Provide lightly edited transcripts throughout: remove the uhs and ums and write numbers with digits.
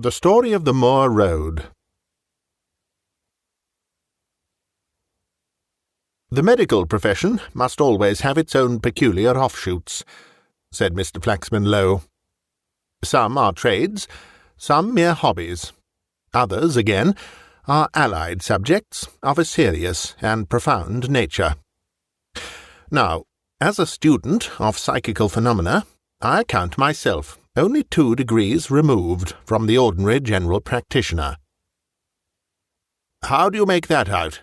The Story of the Moor Road. The medical profession must always have its own peculiar offshoots, said Mr. Flaxman Low. Some are trades, some mere hobbies. Others, again, are allied subjects of a serious and profound nature. Now, as a student of psychical phenomena, I count myself only 2 degrees removed from the ordinary general practitioner. "How do you make that out?"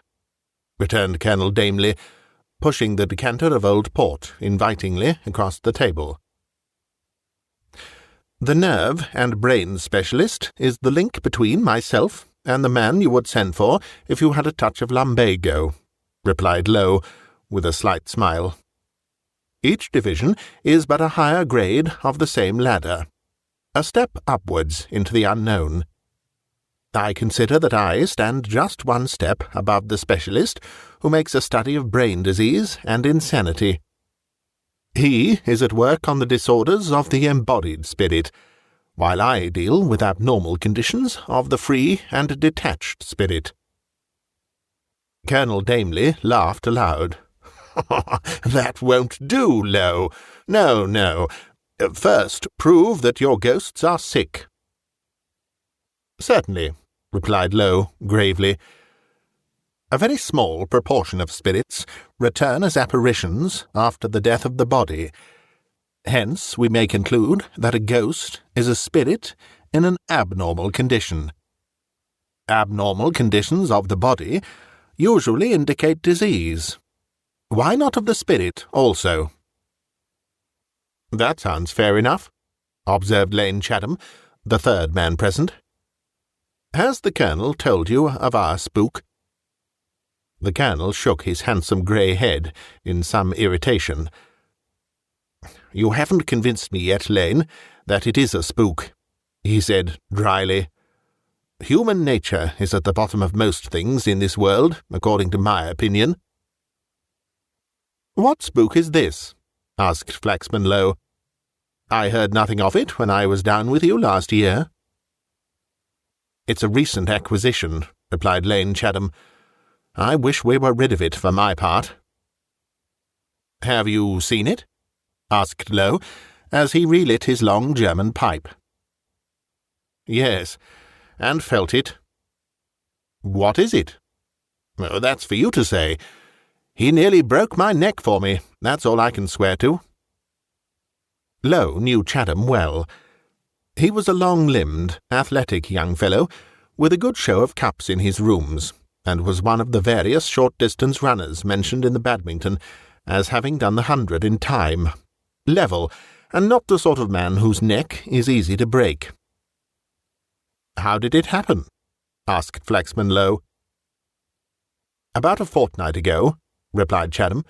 returned Colonel Dameley, pushing the decanter of old port invitingly across the table. "The nerve and brain specialist is the link between myself and the man you would send for if you had a touch of lumbago," replied Low, with a slight smile. "Each division is but a higher grade of the same ladder, a step upwards into the unknown. I consider that I stand just 1 step above the specialist who makes a study of brain disease and insanity. He is at work on the disorders of the embodied spirit, while I deal with abnormal conditions of the free and detached spirit." Colonel Dameley laughed aloud. "That won't do, Low. No. First, prove that your ghosts are sick." "Certainly," replied Low, gravely. "A very small proportion of spirits return as apparitions after the death of the body. Hence we may conclude that a ghost is a spirit in an abnormal condition. Abnormal conditions of the body usually indicate disease. Why not of the spirit also?" "That sounds fair enough," observed Lane Chatham, the 3rd man present. "Has the Colonel told you of our spook?" The Colonel shook his handsome grey head in some irritation. "You haven't convinced me yet, Lane, that it is a spook," he said dryly. "Human nature is at the bottom of most things in this world, according to my opinion." "What spook is this?" asked Flaxman Low. "I heard nothing of it when I was down with you last year." "It's a recent acquisition," replied Lane Chatham. "I wish we were rid of it for my part." "Have you seen it?" asked Low, as he relit his long German pipe. "Yes, and felt it." "What is it?" "Oh, that's for you to say. He nearly broke my neck for me, that's all I can swear to." Low knew Chatham well. He was a long-limbed, athletic young fellow, with a good show of cups in his rooms, and was one of the various short-distance runners mentioned in the badminton as having done the 100 in time. Level, and not the sort of man whose neck is easy to break. "How did it happen?" asked Flaxman Low. "About a fortnight ago," replied Chatham.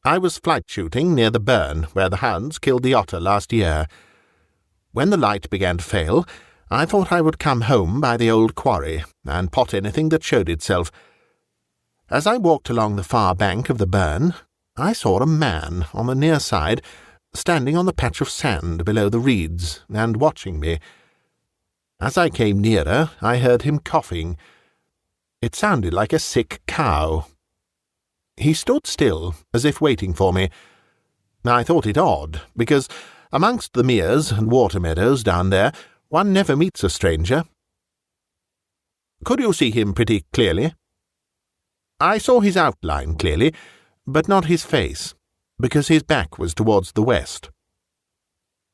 "I was flight shooting near the burn where the hounds killed the otter last year. When the light began to fail, I thought I would come home by the old quarry and pot anything that showed itself. As I walked along the far bank of the burn, I saw a man on the near side standing on the patch of sand below the reeds and watching me. As I came nearer, I heard him coughing. It sounded like a sick cow. He stood still, as if waiting for me. I thought it odd, because amongst the meres and water meadows down there, one never meets a stranger." "Could you see him pretty clearly?" "I saw his outline clearly, but not his face, because his back was towards the west.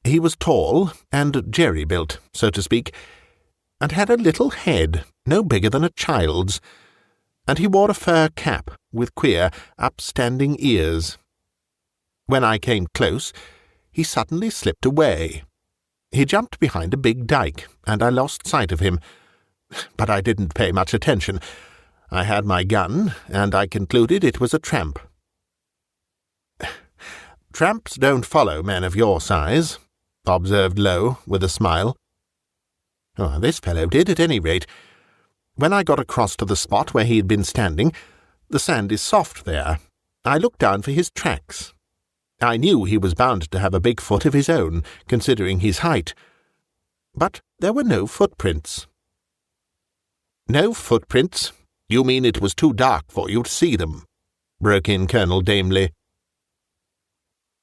He was tall and jerry-built, so to speak, and had a little head, no bigger than a child's, and he wore a fur cap with queer, upstanding ears. When I came close, he suddenly slipped away. He jumped behind a big dyke, and I lost sight of him. But I didn't pay much attention. I had my gun, and I concluded it was a tramp." "Tramps don't follow men of your size," observed Low, with a smile. "Oh, this fellow did, at any rate. When I got across to the spot where he had been standing, the sand is soft there. I looked down for his tracks. I knew he was bound to have a big foot of his own, considering his height. but there were no footprints. "No footprints? You mean it was too dark for you to see them?" broke in Colonel Dameley.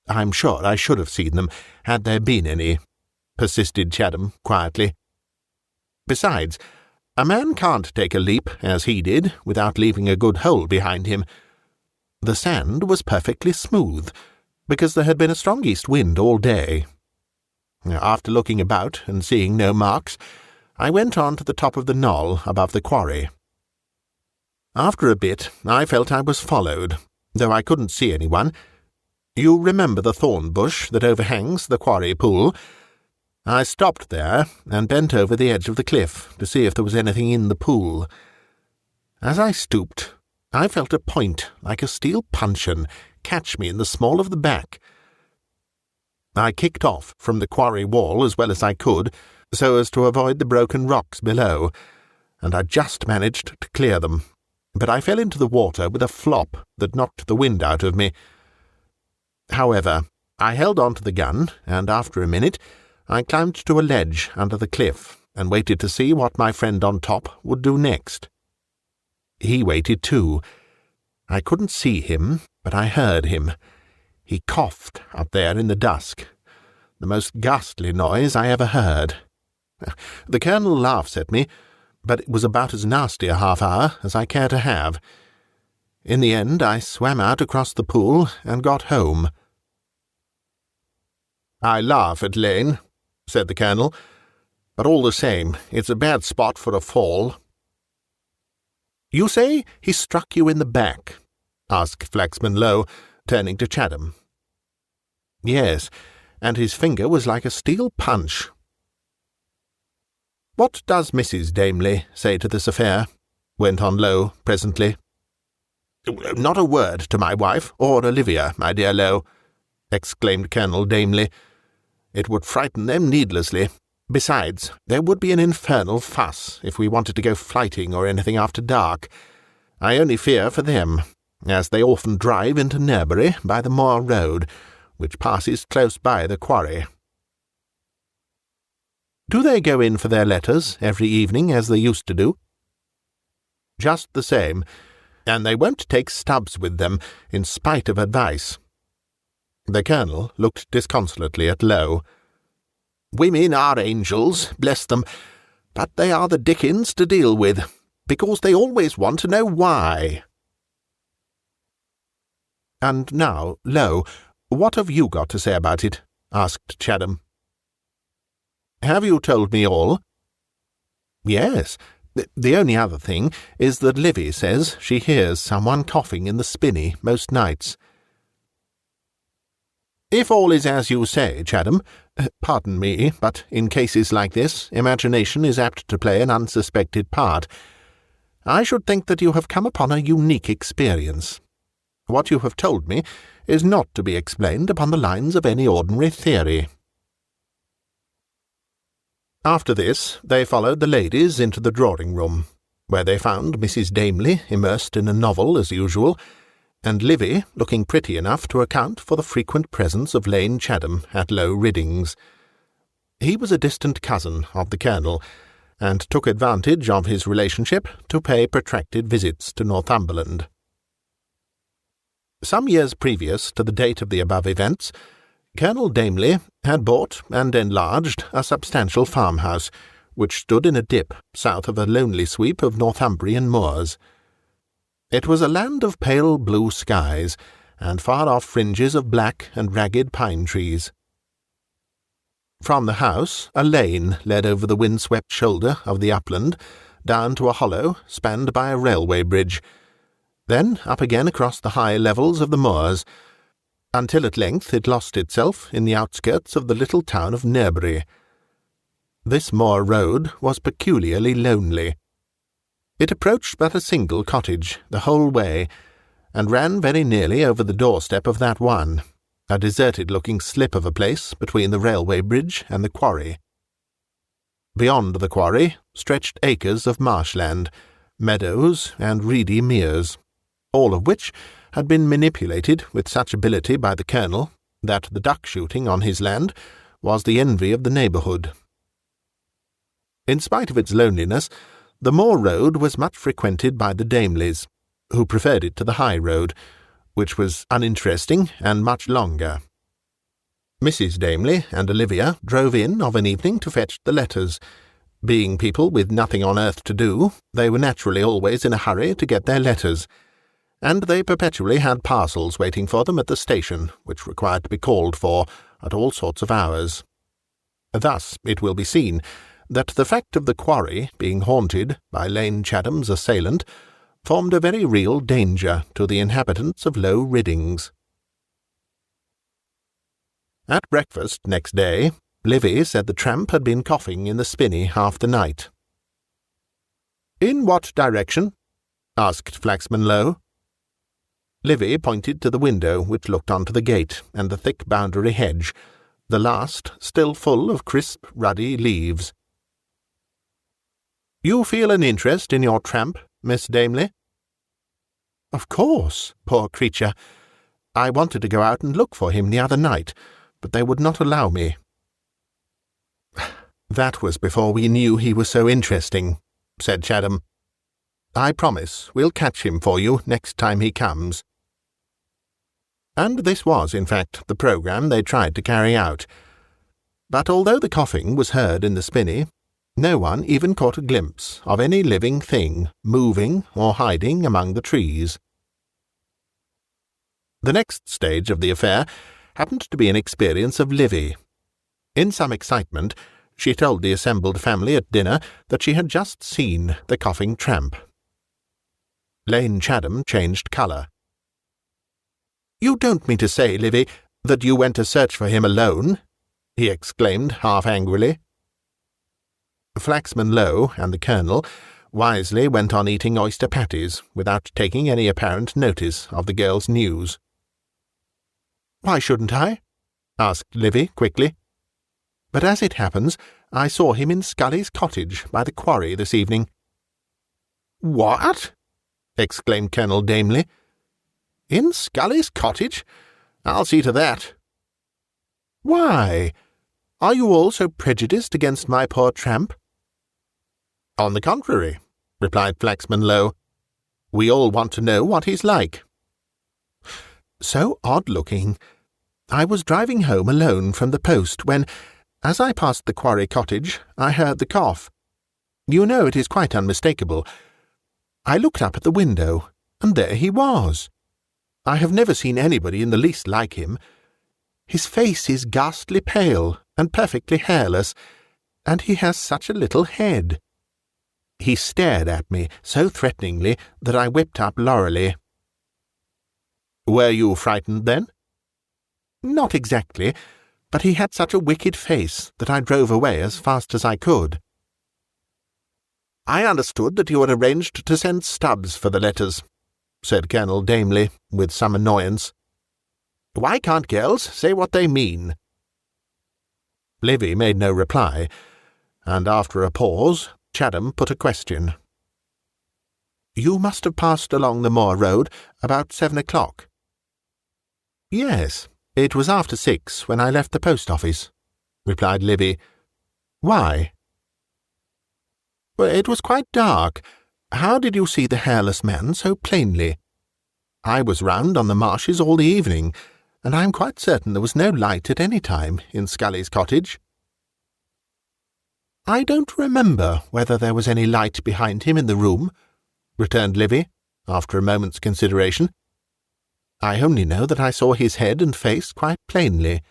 "I'm sure I should have seen them, had there been any," persisted Chatham quietly. "Besides, a man can't take a leap, as he did, without leaving a good hole behind him. The sand was perfectly smooth, because there had been a strong east wind all day. After looking about and seeing no marks, I went on to the top of the knoll above the quarry. After a bit, I felt I was followed, though I couldn't see anyone. You remember the thorn bush that overhangs the quarry pool? I stopped there and bent over the edge of the cliff to see if there was anything in the pool. As I stooped, I felt a point like a steel puncheon catch me in the small of the back. I kicked off from the quarry wall as well as I could, so as to avoid the broken rocks below, and I just managed to clear them, but I fell into the water with a flop that knocked the wind out of me. However, I held on to the gun, and after a minute I climbed to a ledge under the cliff and waited to see what my friend on top would do next. He waited too. I couldn't see him, but I heard him. He coughed up there in the dusk, the most ghastly noise I ever heard. The Colonel laughs at me, but it was about as nasty a half-hour as I care to have. In the end, I swam out across the pool and got home." "I laugh at Lane," said the Colonel, "but all the same, it's a bad spot for a fall." "You say he struck you in the back?" asked Flaxman Low, turning to Chatham. "Yes, and his finger was like a steel punch." "What does Mrs. Dameley say to this affair?" went on Low presently. "Not a word to my wife or Olivia, my dear Low," exclaimed Colonel Dameley. "It would frighten them needlessly. Besides, there would be an infernal fuss if we wanted to go flighting or anything after dark. I only fear for them, as they often drive into Newbury by the Moor road, which passes close by the quarry." "Do they go in for their letters every evening as they used to do?" "Just the same, and they won't take stubs with them, in spite of advice." The Colonel looked disconsolately at Low. "Women are angels, bless them, but they are the dickens to deal with, because they always want to know why." "And now, Low, what have you got to say about it?" asked Chatham. "Have you told me all?" "Yes. The only other thing is that Livy says she hears someone coughing in the spinney most nights." "If all is as you say, Chatham, pardon me, but in cases like this, imagination is apt to play an unsuspected part. I should think that you have come upon a unique experience. What you have told me is not to be explained upon the lines of any ordinary theory." After this, they followed the ladies into the drawing-room, where they found Mrs. Dameley immersed in a novel as usual, and Livy looking pretty enough to account for the frequent presence of Lane Chatham at Low Riddings. He was a distant cousin of the Colonel, and took advantage of his relationship to pay protracted visits to Northumberland. Some years previous to the date of the above events, Colonel Dameley had bought and enlarged a substantial farmhouse, which stood in a dip south of a lonely sweep of Northumbrian moors. It was a land of pale blue skies, and far-off fringes of black and ragged pine trees. From the house a lane led over the wind-swept shoulder of the upland, down to a hollow spanned by a railway bridge, then up again across the high levels of the moors, until at length it lost itself in the outskirts of the little town of Newbury. This moor road was peculiarly lonely. It approached but a single cottage the whole way, and ran very nearly over the doorstep of that one, a deserted-looking slip of a place between the railway bridge and the quarry. Beyond the quarry stretched acres of marshland, meadows, and reedy meres, all of which had been manipulated with such ability by the Colonel that the duck-shooting on his land was the envy of the neighbourhood. In spite of its loneliness, the Moor road was much frequented by the Dameleys, who preferred it to the high road, which was uninteresting and much longer. Mrs. Dameley and Olivia drove in of an evening to fetch the letters. Being people with nothing on earth to do, they were naturally always in a hurry to get their letters, and they perpetually had parcels waiting for them at the station, which required to be called for at all sorts of hours. Thus it will be seen that the fact of the quarry being haunted by Lane Chatham's assailant formed a very real danger to the inhabitants of Low Riddings. At breakfast next day, Livy said the tramp had been coughing in the spinney half the night. "In what direction?" asked Flaxman Low. Livy pointed to the window which looked onto the gate and the thick boundary hedge, the last still full of crisp, ruddy leaves. "You feel an interest in your tramp, Miss Dameley?" "Of course, poor creature. I wanted to go out and look for him the other night, but they would not allow me." "That was before we knew he was so interesting," said Chatham. "I promise we'll catch him for you next time he comes." And this was, in fact, the programme they tried to carry out. But although the coughing was heard in the spinney, no one even caught a glimpse of any living thing moving or hiding among the trees. The next stage of the affair happened to be an experience of Livy. In some excitement, she told the assembled family at dinner that she had just seen the coughing tramp. Lane Chatham changed colour. "You don't mean to say, Livy, that you went to search for him alone?" he exclaimed half angrily. Flaxman Low and the Colonel wisely went on eating oyster patties without taking any apparent notice of the girl's news. "Why shouldn't I?" asked Livy quickly. "But as it happens, I saw him in Scully's cottage by the quarry this evening." "What?" exclaimed Colonel Dameley. "In Scully's cottage? I'll see to that." "Why? Are you all so prejudiced against my poor tramp?" "On the contrary," replied Flaxman Low. "We all want to know what he's like." "So odd-looking. I was driving home alone from the post when, as I passed the quarry cottage, I heard the cough. You know it is quite unmistakable. I looked up at the window, and there he was. I have never seen anybody in the least like him. His face is ghastly pale and perfectly hairless, and he has such a little head. He stared at me so threateningly that I whipped up Laurelly." "Were you frightened then?" "Not exactly, but he had such a wicked face that I drove away as fast as I could." "I understood that you had arranged to send Stubbs for the letters," said Colonel Dameley, with some annoyance. "Why can't girls say what they mean?" Livy made no reply, and after a pause Chatham put a question. "You must have passed along the Moor road about 7 o'clock." "Yes, it was after 6 when I left the post office," replied Livy. "Why?" "Well, it was quite dark. How did you see the hairless man so plainly? I was round on the marshes all the evening, and I am quite certain there was no light at any time in Scully's cottage." "I don't remember whether there was any light behind him in the room," returned Livy, after a moment's consideration. "I only know that I saw his head and face quite plainly."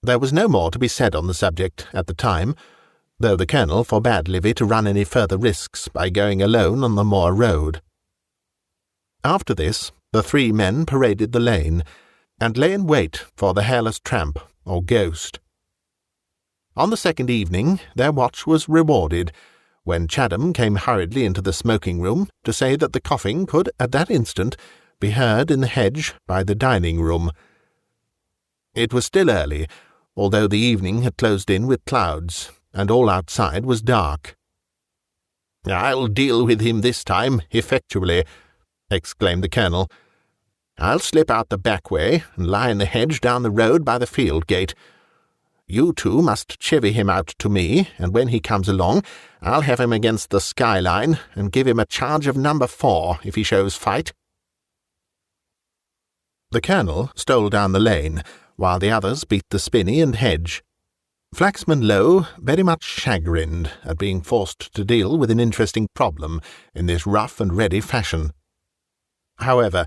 There was no more to be said on the subject at the time, though the Colonel forbade Livy to run any further risks by going alone on the Moor road. After this, the 3 men paraded the lane, and lay in wait for the hairless tramp or ghost. On the second evening their watch was rewarded, when Chatham came hurriedly into the smoking-room to say that the coughing could at that instant be heard in the hedge by the dining-room. It was still early, although the evening had closed in with clouds, and all outside was dark. "I'll deal with him this time effectually," exclaimed the Colonel. "I'll slip out the back way and lie in the hedge down the road by the field gate. You two must chivvy him out to me, and when he comes along, I'll have him against the skyline and give him a charge of number 4 if he shows fight." The colonel stole down the lane, while the others beat the spinney and hedge. Flaxman Low very much chagrined at being forced to deal with an interesting problem in this rough and ready fashion. However,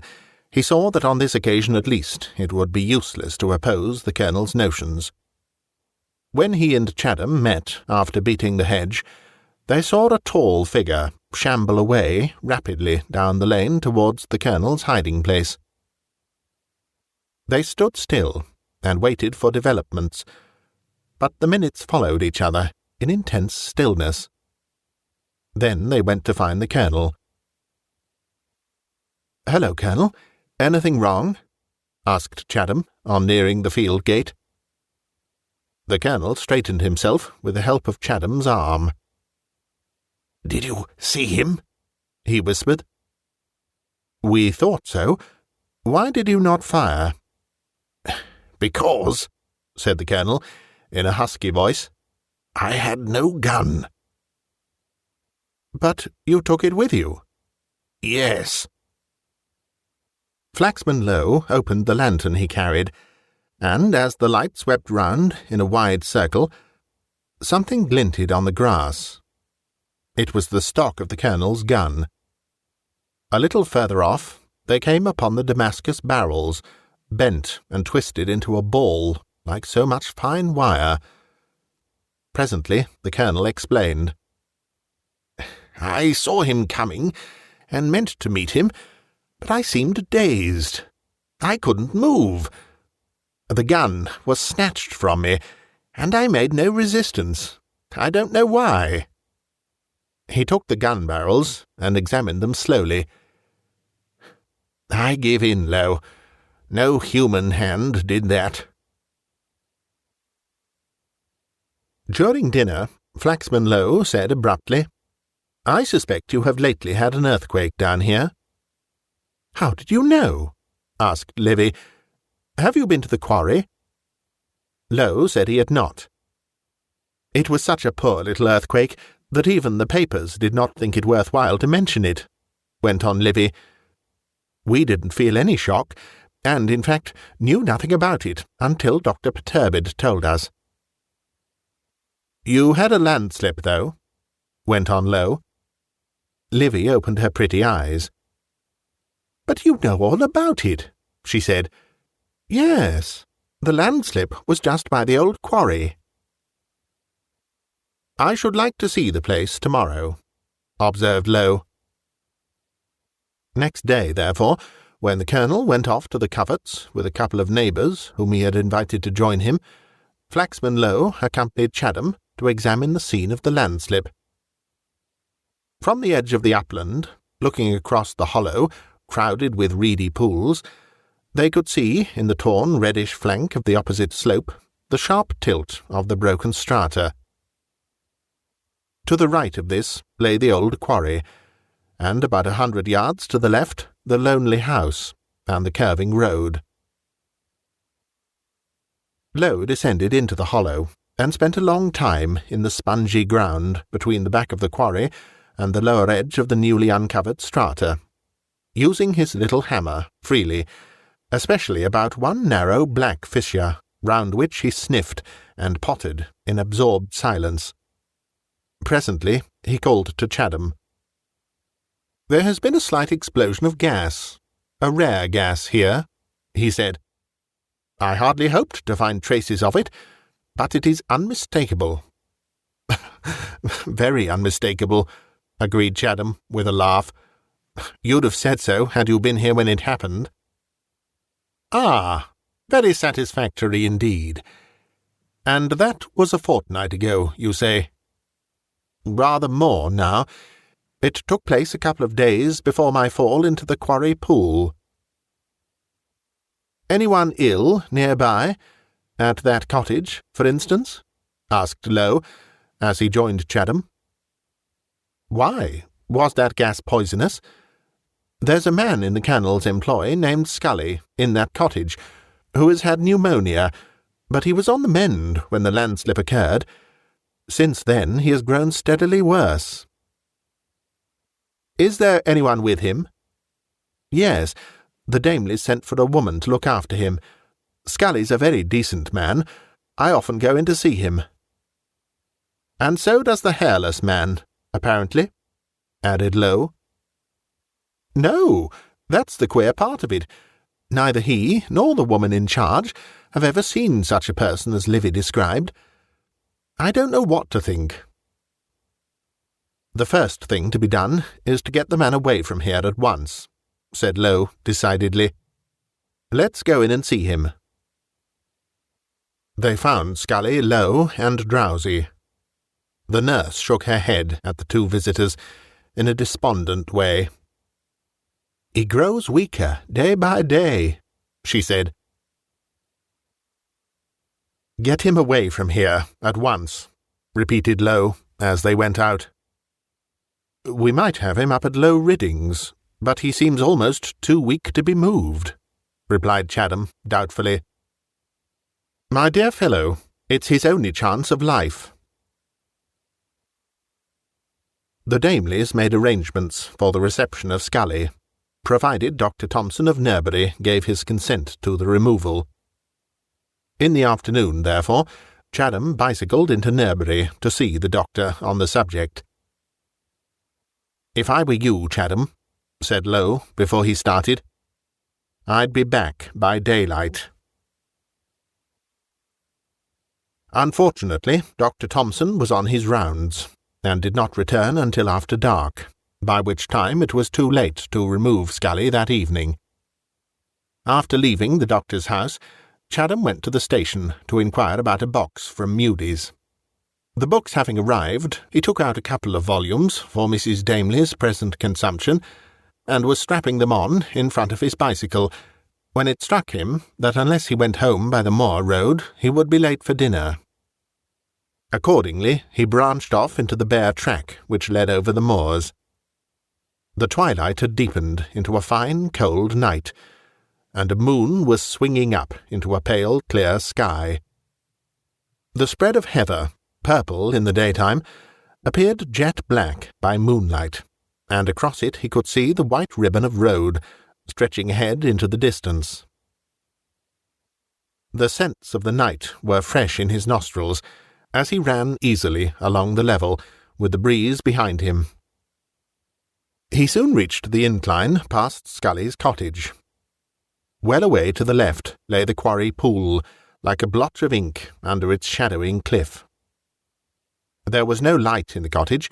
he saw that on this occasion at least it would be useless to oppose the colonel's notions. When he and Chatham met after beating the hedge, they saw a tall figure shamble away rapidly down the lane towards the colonel's hiding-place. They stood still and waited for developments, but the minutes followed each other in intense stillness. Then they went to find the colonel. "Hello, Colonel. Anything wrong?" asked Chatham on nearing the field gate. The colonel straightened himself with the help of Chatham's arm. "Did you see him?" he whispered. "We thought so. Why did you not fire?" "Because," said the colonel, in a husky voice, "I had no gun." "But you took it with you?" "Yes." Flaxman Low opened the lantern he carried, and as the light swept round in a wide circle, something glinted on the grass. It was the stock of the colonel's gun. A little further off, they came upon the Damascus barrels, bent and twisted into a ball like so much fine wire. Presently the colonel explained. "I saw him coming, and meant to meet him, but I seemed dazed. I couldn't move. The gun was snatched from me, and I made no resistance. I don't know why." He took the gun barrels and examined them slowly. "I give in, Low. No human hand did that." During dinner, Flaxman Low said abruptly, "I suspect you have lately had an earthquake down here." "How did you know?" asked Livy. "Have you been to the quarry?" Low said he had not. "It was such a poor little earthquake that even the papers did not think it worth while to mention it," went on Livy. "We didn't feel any shock, and, in fact, knew nothing about it until Dr. Perturbed told us." "You had a landslip, though?" went on Low. Livy opened her pretty eyes. "But you know all about it," she said. "Yes, the landslip was just by the old quarry." "I should like to see the place tomorrow," observed Low. Next day, therefore, when the colonel went off to the coverts with a couple of neighbours whom he had invited to join him, Flaxman Low accompanied Chatham to examine the scene of the landslip. From the edge of the upland, looking across the hollow, crowded with reedy pools, they could see, in the torn reddish flank of the opposite slope, the sharp tilt of the broken strata. To the right of this lay the old quarry, and about 100 yards to the left the lonely house and the curving road. Low descended into the hollow, and spent a long time in the spongy ground between the back of the quarry and the lower edge of the newly uncovered strata, using his little hammer freely, especially about one narrow black fissure, round which he sniffed and pottered in absorbed silence. Presently he called to Chatham. "There has been a slight explosion of gas, a rare gas here," he said. "I hardly hoped to find traces of it, but it is unmistakable." "Very unmistakable," agreed Chatham with a laugh. "You'd have said so had you been here when it happened." "Ah, very satisfactory indeed. And that was a fortnight ago, you say?" "Rather more now. It took place a couple of days before my fall into the quarry pool." "Anyone ill nearby? At that cottage, for instance?" asked Low, as he joined Chatham. "Why? Was that gas poisonous? There's a man in the colonel's employ named Scully in that cottage, who has had pneumonia, But he was on the mend when the landslip occurred. Since then he has grown steadily worse. Is there anyone with him? Yes, the Damelys sent for a woman to look after him. Scully's a very decent man. I often go in to see him. And so does the hairless man, apparently, added Low. No, that's the queer part of it. Neither he nor the woman in charge have ever seen such a person as Livy described. I don't know what to think. The first thing to be done is to get the man away from here at once, said Low decidedly. Let's go in and see him. They found Scully low and drowsy. The nurse shook her head at the two visitors in a despondent way. He grows weaker day by day, she said. Get him away from here at once, repeated Low as they went out. We might have him up at Low Riddings, but he seems almost too weak to be moved, replied Chatham doubtfully. My dear fellow, it's his only chance of life. The Damelys made arrangements for the reception of Scully, provided Dr. Thompson of Nurbury gave his consent to the removal. In the afternoon, therefore, Chatham bicycled into Nurbury to see the doctor on the subject. If I were you, Chatham, said Low before he started, I'd be back by daylight. Unfortunately, Dr. Thompson was on his rounds, and did not return until after dark, by which time it was too late to remove Scully that evening. After leaving the doctor's house, Chatham went to the station to inquire about a box from Mudie's. The books having arrived, he took out a couple of volumes for Mrs. Damelys' present consumption, and was strapping them on in front of his bicycle, when it struck him that unless he went home by the Moor road, he would be late for dinner. Accordingly, he branched off into the bare track which led over the moors. The twilight had deepened into a fine, cold night, and a moon was swinging up into a pale, clear sky. The spread of heather, purple in the daytime, appeared jet black by moonlight, and across it he could see the white ribbon of road stretching ahead into the distance. The scents of the night were fresh in his nostrils, as he ran easily along the level, with the breeze behind him. He soon reached the incline past Scully's cottage. Well away to the left lay the quarry pool, like a blotch of ink under its shadowing cliff. There was no light in the cottage,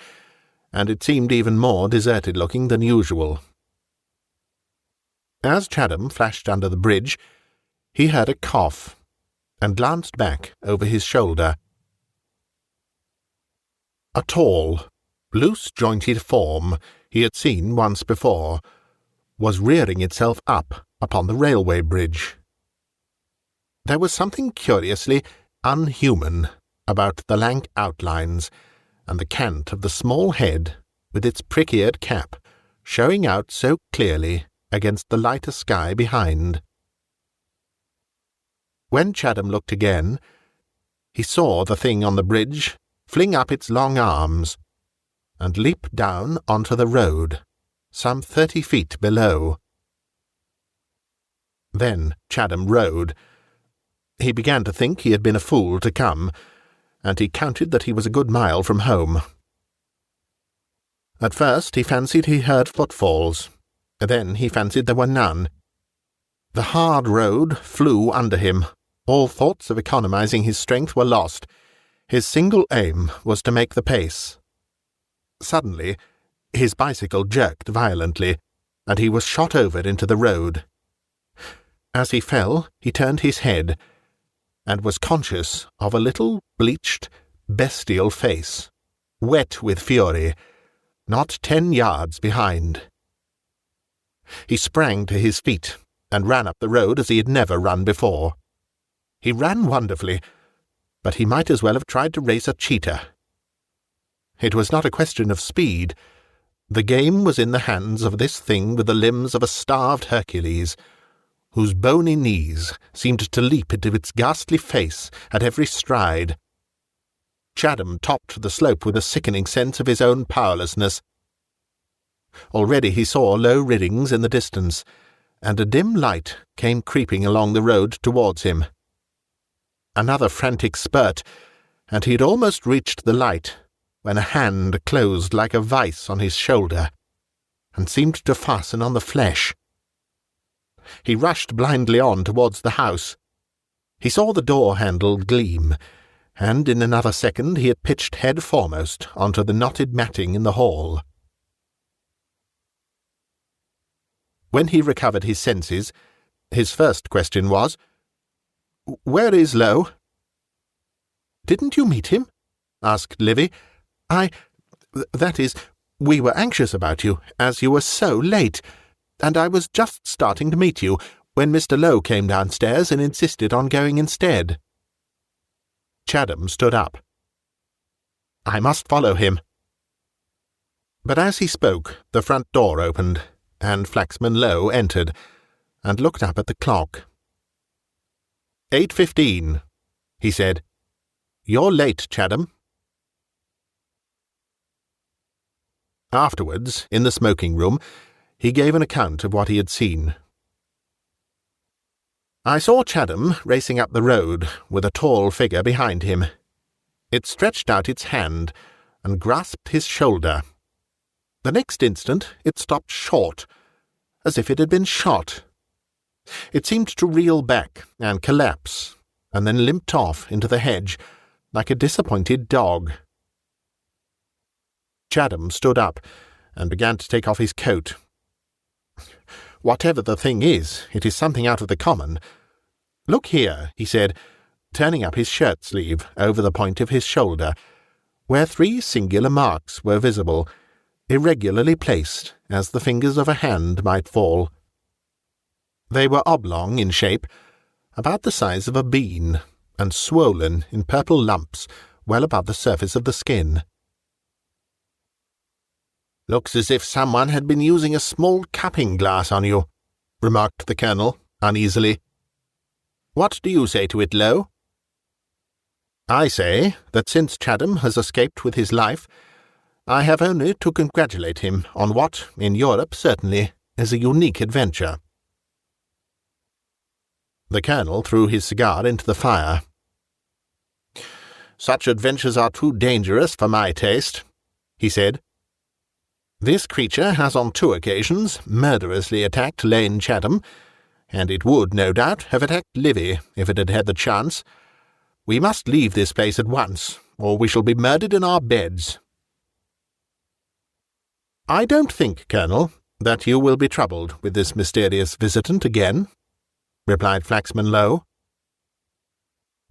and it seemed even more deserted-looking than usual. As Chatham flashed under the bridge, he heard a cough, and glanced back over his shoulder. A tall, loose-jointed form he had seen once before was rearing itself up upon the railway bridge. There was something curiously unhuman about the lank outlines and the cant of the small head with its prick-eared cap showing out so clearly against the lighter sky behind. When Chatham looked again, he saw the thing on the bridge fling up its long arms and leap down onto the road, some 30 feet below. Then Chatham rode. He began to think he had been a fool to come, and he counted that he was a good mile from home. At first he fancied he heard footfalls, then he fancied there were none. The hard road flew under him. All thoughts of economizing his strength were lost. His single aim was to make the pace. Suddenly, his bicycle jerked violently, and he was shot over into the road. As he fell, he turned his head, and was conscious of a little bleached, bestial face, wet with fury, not 10 yards behind. He sprang to his feet, and ran up the road as he had never run before. He ran wonderfully, but he might as well have tried to race a cheetah. It was not a question of speed. The game was in the hands of this thing with the limbs of a starved Hercules, whose bony knees seemed to leap into its ghastly face at every stride. Chatham topped the slope with a sickening sense of his own powerlessness. Already he saw low riddings in the distance, and a dim light came creeping along the road towards him. Another frantic spurt, and he had almost reached the light, when a hand closed like a vice on his shoulder, and seemed to fasten on the flesh. He rushed blindly on towards the house. He saw the door-handle gleam, and in another second he had pitched head foremost onto the knotted matting in the hall. When he recovered his senses, his first question was, "Where is Low?" "Didn't you meet him?" asked Livy. That is, we were anxious about you, as you were so late, and I was just starting to meet you when Mr. Low came downstairs and insisted on going instead." Chatham stood up. "I must follow him." But as he spoke, the front door opened, and Flaxman Low entered, and looked up at the clock. 8:15, he said. "You're late, Chatham." Afterwards, in the smoking-room, he gave an account of what he had seen. "I saw Chatham racing up the road, with a tall figure behind him. It stretched out its hand, and grasped his shoulder. The next instant it stopped short, as if it had been shot. It seemed to reel back and collapse, and then limped off into the hedge, like a disappointed dog." Chatham stood up, and began to take off his coat. "Whatever the thing is, it is something out of the common. Look here," he said, turning up his shirt-sleeve over the point of his shoulder, where 3 singular marks were visible, irregularly placed, as the fingers of a hand might fall. They were oblong in shape, about the size of a bean, and swollen in purple lumps well above the surface of the skin. "Looks as if someone had been using a small cupping-glass on you," remarked the Colonel, uneasily. "What do you say to it, Low?" "I say that since Chatham has escaped with his life, I have only to congratulate him on what, in Europe certainly, is a unique adventure." The Colonel threw his cigar into the fire. "Such adventures are too dangerous for my taste," he said. "This creature has on 2 occasions murderously attacked Lane Chatham, and it would, no doubt, have attacked Livy if it had had the chance. We must leave this place at once, or we shall be murdered in our beds." "I don't think, Colonel, that you will be troubled with this mysterious visitant again," replied Flaxman Low.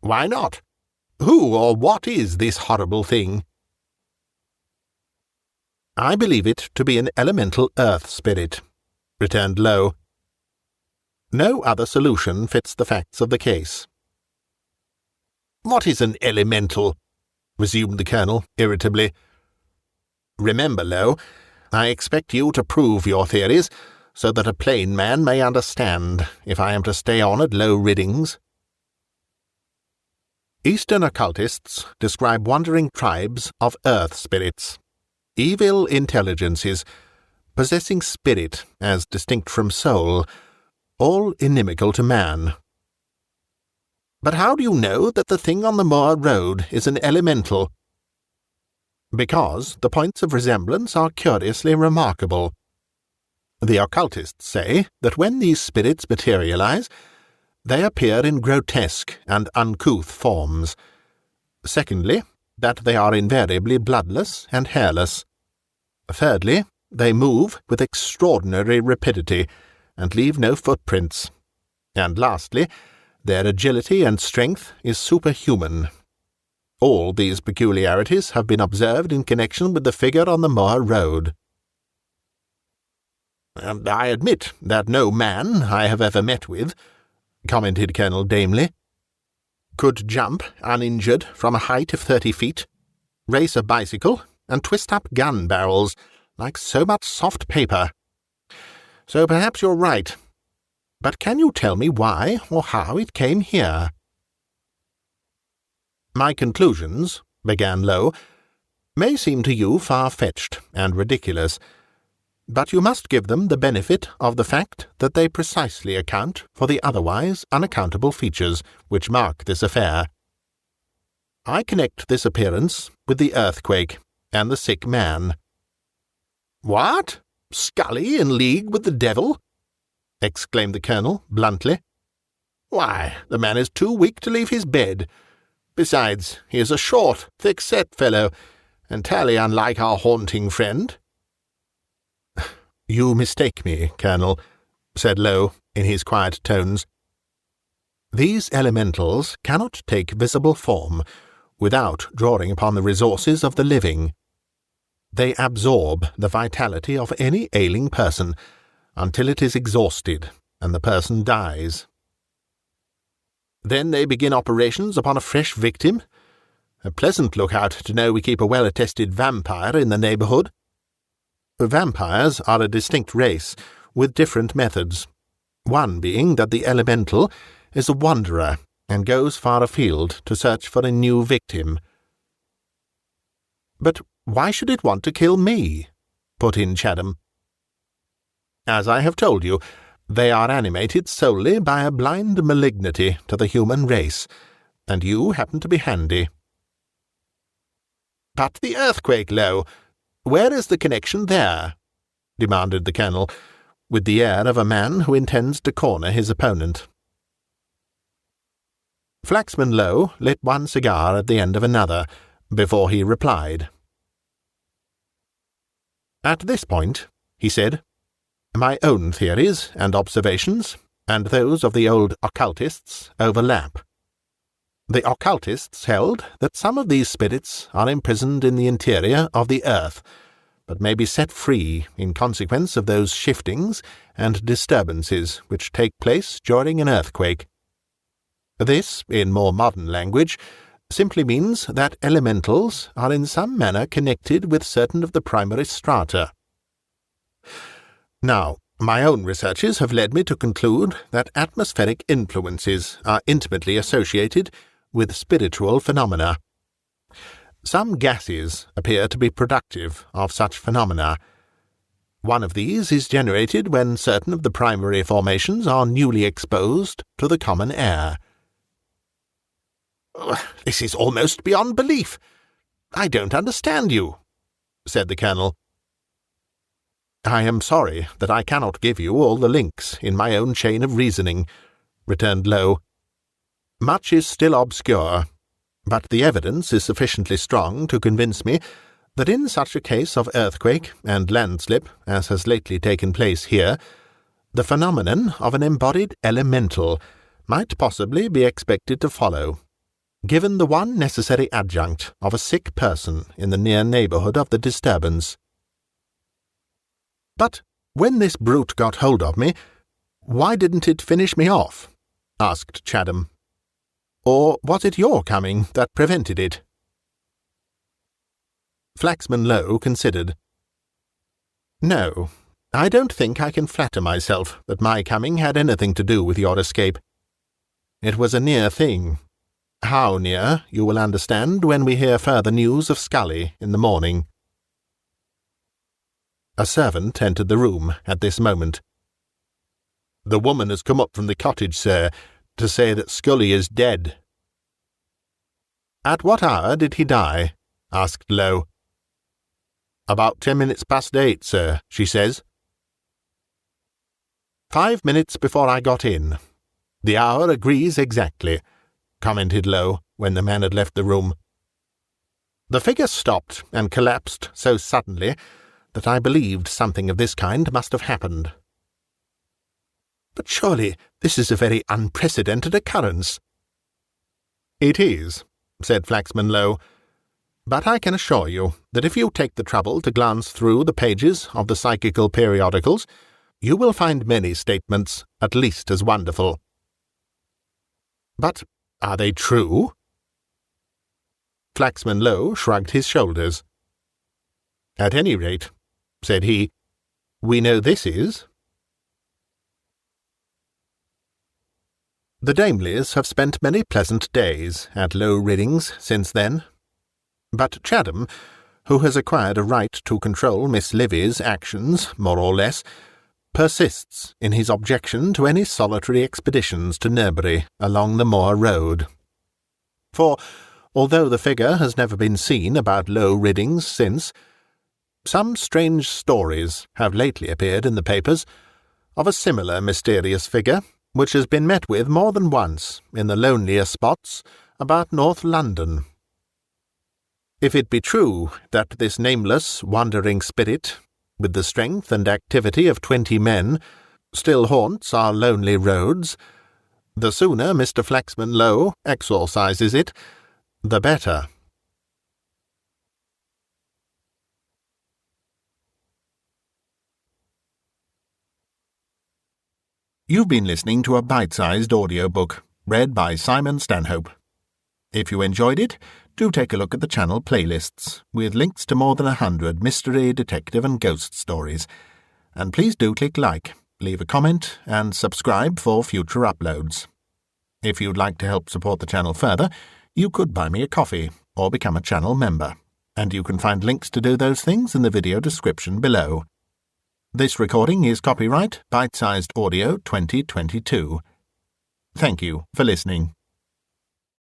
"Why not? Who or what is this horrible thing?" "I believe it to be an elemental earth spirit," returned Low. "No other solution fits the facts of the case." "What is an elemental?" resumed the Colonel, irritably. "Remember, Low, I expect you to prove your theories, so that a plain man may understand, if I am to stay on at Low Riddings." Eastern occultists describe wandering tribes of earth spirits, evil intelligences, possessing spirit as distinct from soul, all inimical to man. "But how do you know that the thing on the Moor road is an elemental?" "Because the points of resemblance are curiously remarkable. The occultists say that when these spirits materialize, they appear in grotesque and uncouth forms. Secondly, that they are invariably bloodless and hairless. Thirdly, they move with extraordinary rapidity, and leave no footprints. And lastly, their agility and strength is superhuman. All these peculiarities have been observed in connection with the figure on the Moor road." "I admit that no man I have ever met with," commented Colonel Damley, "could jump uninjured from a height of 30 feet, race a bicycle, and twist up gun barrels like so much soft paper. So perhaps you're right. But can you tell me why or how it came here?" "My conclusions," began Low, "may seem to you far-fetched and ridiculous, but you must give them the benefit of the fact that they precisely account for the otherwise unaccountable features which mark this affair. I connect this appearance with the earthquake and the sick man." "What? Scully in league with the devil?" exclaimed the Colonel bluntly. "Why, the man is too weak to leave his bed. Besides, he is a short, thick-set fellow, entirely unlike our haunting friend." "You mistake me, Colonel," said Low in his quiet tones. "These elementals cannot take visible form without drawing upon the resources of the living. They absorb the vitality of any ailing person until it is exhausted and the person dies. Then they begin operations upon a fresh victim. A pleasant lookout to know we keep a well-attested vampire in the neighbourhood." "Vampires are a distinct race, with different methods, one being that the elemental is a wanderer and goes far afield to search for a new victim." "But why should it want to kill me?" put in Chatham. "As I have told you, they are animated solely by a blind malignity to the human race, and you happen to be handy." "But the earthquake, Low, where is the connection there?" demanded the Colonel, with the air of a man who intends to corner his opponent. Flaxman Low lit one cigar at the end of another, before he replied. "At this point," he said, "my own theories and observations, and those of the old occultists, overlap. The occultists held that some of these spirits are imprisoned in the interior of the earth, but may be set free in consequence of those shiftings and disturbances which take place during an earthquake. This, in more modern language, simply means that elementals are in some manner connected with certain of the primary strata. Now, my own researches have led me to conclude that atmospheric influences are intimately associated with spiritual phenomena. Some gases appear to be productive of such phenomena. One of these is generated when certain of the primary formations are newly exposed to the common air." "This is almost beyond belief. I don't understand you," said the Colonel. "I am sorry that I cannot give you all the links in my own chain of reasoning," returned Low. "Much is still obscure, but the evidence is sufficiently strong to convince me that in such a case of earthquake and landslip as has lately taken place here, the phenomenon of an embodied elemental might possibly be expected to follow, given the one necessary adjunct of a sick person in the near neighbourhood of the disturbance." "But when this brute got hold of me, why didn't it finish me off?" asked Chatham. "Or was it your coming that prevented it?" Flaxman Low considered. "No, I don't think I can flatter myself that my coming had anything to do with your escape. It was a near thing. How near, you will understand when we hear further news of Scully in the morning." A servant entered the room at this moment. "The woman has come up from the cottage, sir, to say that Scully is dead." "At what hour did he die?" asked Low. "About 10 minutes past 8, sir, she says." 5 minutes before I got in. The hour agrees exactly," commented Low when the man had left the room. "The figure stopped and collapsed so suddenly that I believed something of this kind must have happened." "But surely this is a very unprecedented occurrence." "It is," said Flaxman Low, "but I can assure you that if you take the trouble to glance through the pages of the psychical periodicals, you will find many statements at least as wonderful." "But are they true?" Flaxman Low shrugged his shoulders. "At any rate," said he, "we know this is." The Dameleys have spent many pleasant days at Low Riddings since then. But Chatham, who has acquired a right to control Miss Livy's actions, more or less, persists in his objection to any solitary expeditions to Newbury along the Moor road. For, although the figure has never been seen about Low Riddings since, some strange stories have lately appeared in the papers of a similar mysterious figure, which has been met with more than once in the lonelier spots about North London. If it be true that this nameless, wandering spirit, with the strength and activity of 20 men, still haunts our lonely roads, the sooner Mr. Flaxman Low exorcises it, the better. You've been listening to a bite-sized audiobook, read by Simon Stanhope. If you enjoyed it, do take a look at the channel playlists, with links to more than 100 mystery, detective and ghost stories. And please do click like, leave a comment, and subscribe for future uploads. If you'd like to help support the channel further, you could buy me a coffee or become a channel member, and you can find links to do those things in the video description below. This recording is copyright Bitesized Audio 2022. Thank you for listening.